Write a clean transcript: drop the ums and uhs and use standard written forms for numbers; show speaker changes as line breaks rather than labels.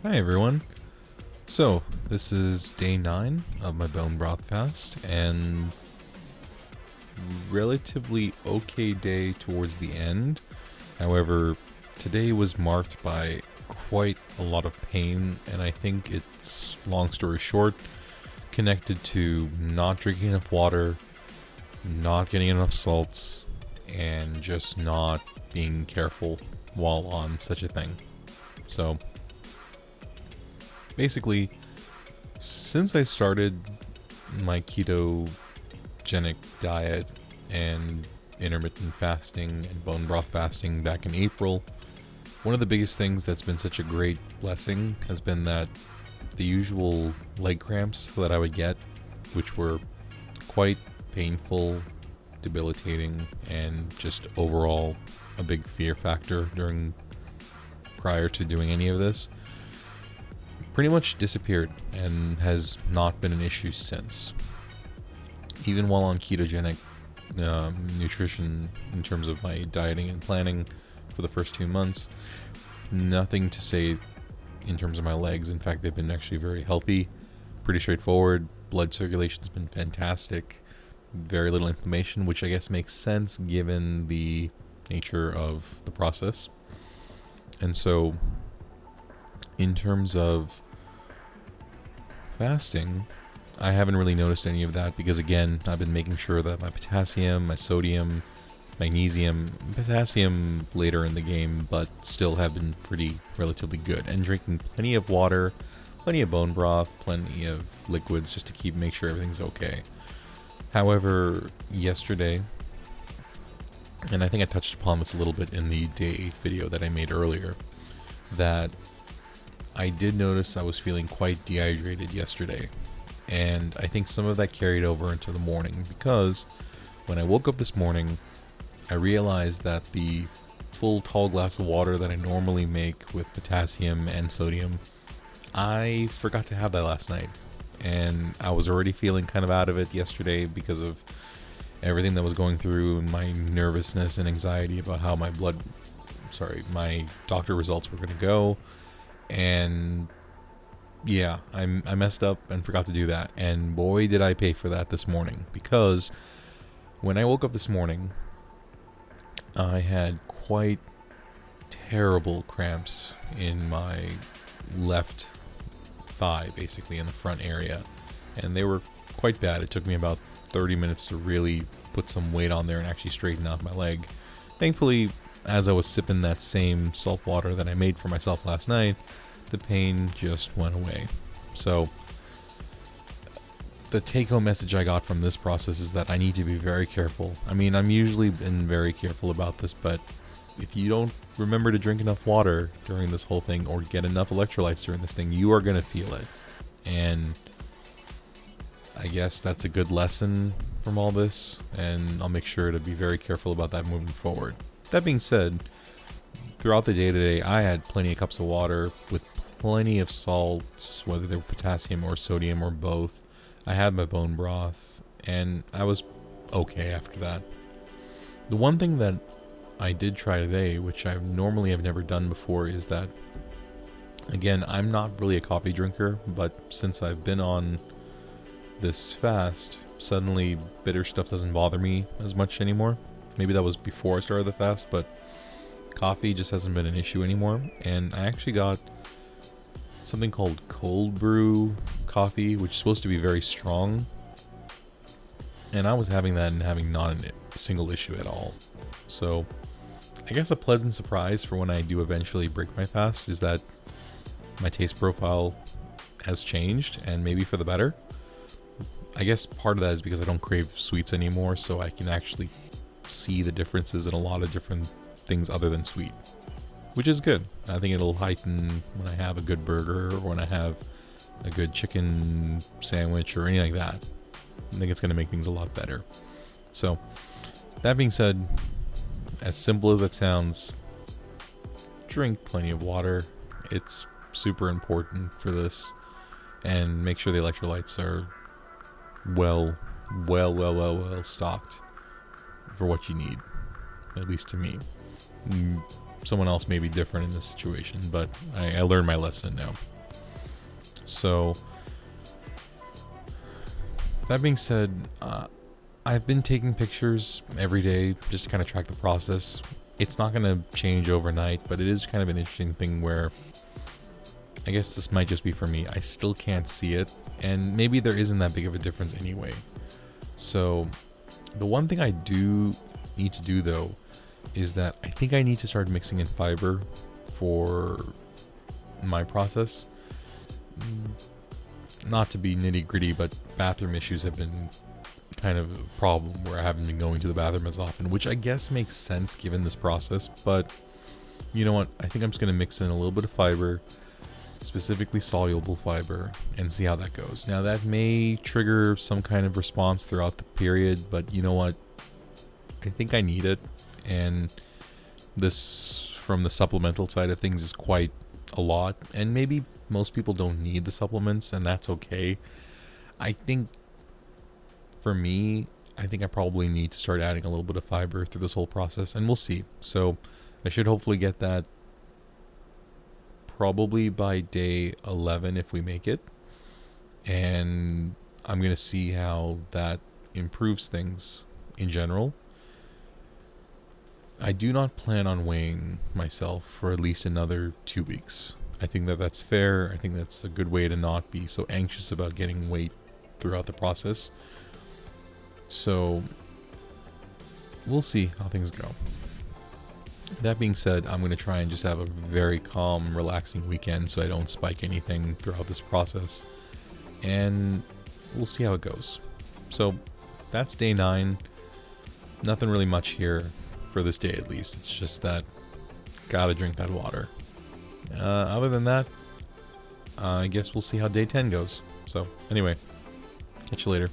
Hi everyone. So, this is day 9 of my bone broth fast, and relatively okay day towards the end. However, today was marked by quite a lot of pain, and I think it's, long story short, connected to not drinking enough water, not getting enough salts, and just not being careful while on such a thing. So, basically, since I started my ketogenic diet and intermittent fasting and bone broth fasting back in April, one of the biggest things that's been such a great blessing has been that the usual leg cramps that I would get, which were quite painful, debilitating, and just overall a big fear factor prior to doing any of this, pretty much disappeared and has not been an issue since. Even while on ketogenic nutrition in terms of my dieting and planning for the first 2 months, nothing to say in terms of my legs. In fact, they've been actually very healthy, pretty straightforward. Blood circulation's been fantastic, very little inflammation, which I guess makes sense given the nature of the process. And so, in terms of fasting, I haven't really noticed any of that because, again, I've been making sure that my potassium, my sodium, magnesium, potassium later in the game, but still have been pretty relatively good, and drinking plenty of water, plenty of bone broth, plenty of liquids just to make sure everything's okay. However, yesterday, and I think I touched upon this a little bit in the day 8 video that I made earlier, that I did notice I was feeling quite dehydrated yesterday, and I think some of that carried over into the morning because when I woke up this morning, I realized that the full tall glass of water that I normally make with potassium and sodium, I forgot to have that last night, and I was already feeling kind of out of it yesterday because of everything that was going through and my nervousness and anxiety about how my doctor results were going to go. And yeah, I messed up and forgot to do that. And boy, did I pay for that this morning. Because when I woke up this morning, I had quite terrible cramps in my left thigh, basically in the front area. And they were quite bad. It took me about 30 minutes to really put some weight on there and actually straighten out my leg. Thankfully, as I was sipping that same salt water that I made for myself last night, the pain just went away. So the take-home message I got from this process is that I need to be very careful. I mean, I'm usually been very careful about this, but if you don't remember to drink enough water during this whole thing or get enough electrolytes during this thing, you are going to feel it. And I guess that's a good lesson from all this, and I'll make sure to be very careful about that moving forward. That being said, throughout the day today, I had plenty of cups of water with plenty of salts, whether they were potassium or sodium or both. I had my bone broth, and I was okay after that. The one thing that I did try today, which I normally have never done before, is that, again, I'm not really a coffee drinker, but since I've been on this fast, suddenly bitter stuff doesn't bother me as much anymore. Maybe that was before I started the fast, but coffee just hasn't been an issue anymore. And I actually got something called cold brew coffee, which is supposed to be very strong. And I was having that and having not a single issue at all. So I guess a pleasant surprise for when I do eventually break my fast is that my taste profile has changed, and maybe for the better. I guess part of that is because I don't crave sweets anymore, so I can actually see the differences in a lot of different things other than sweet, which is good. I think it'll heighten when I have a good burger or when I have a good chicken sandwich or anything like that. I think it's going to make things a lot better. So, that being said, as simple as it sounds, drink plenty of water. It's super important for this, and make sure the electrolytes are well stocked for what you need, at least to me. someone else may be different in this situation, but I learned my lesson now. So, that being said, I've been taking pictures every day just to kind of track the process. It's not going to change overnight, but it is kind of an interesting thing where I guess this might just be for me. I still can't see it, and maybe there isn't that big of a difference anyway. So, the one thing I do need to do though is that I think I need to start mixing in fiber for my process. Not to be nitty gritty, but bathroom issues have been kind of a problem where I haven't been going to the bathroom as often, which I guess makes sense given this process. But you know what? I think I'm just going to mix in a little bit of fiber, specifically soluble fiber, and see how that goes. Now that may trigger some kind of response throughout the period, but you know what? I think I need it, and this from the supplemental side of things is quite a lot, and maybe most people don't need the supplements, and that's okay. I think for me, I think I probably need to start adding a little bit of fiber through this whole process, and we'll see. So I should hopefully get that probably by day 11 if we make it, and I'm going to see how that improves things in general. I do not plan on weighing myself for at least another 2 weeks. I think that that's fair. I think that's a good way to not be so anxious about getting weight throughout the process. So we'll see how things go. That being said, I'm going to try and just have a very calm, relaxing weekend so I don't spike anything throughout this process. And we'll see how it goes. So that's day 9. Nothing really much here for this day, at least. It's just that gotta drink that water. Other than that, I guess we'll see how day 10 goes. So anyway, catch you later.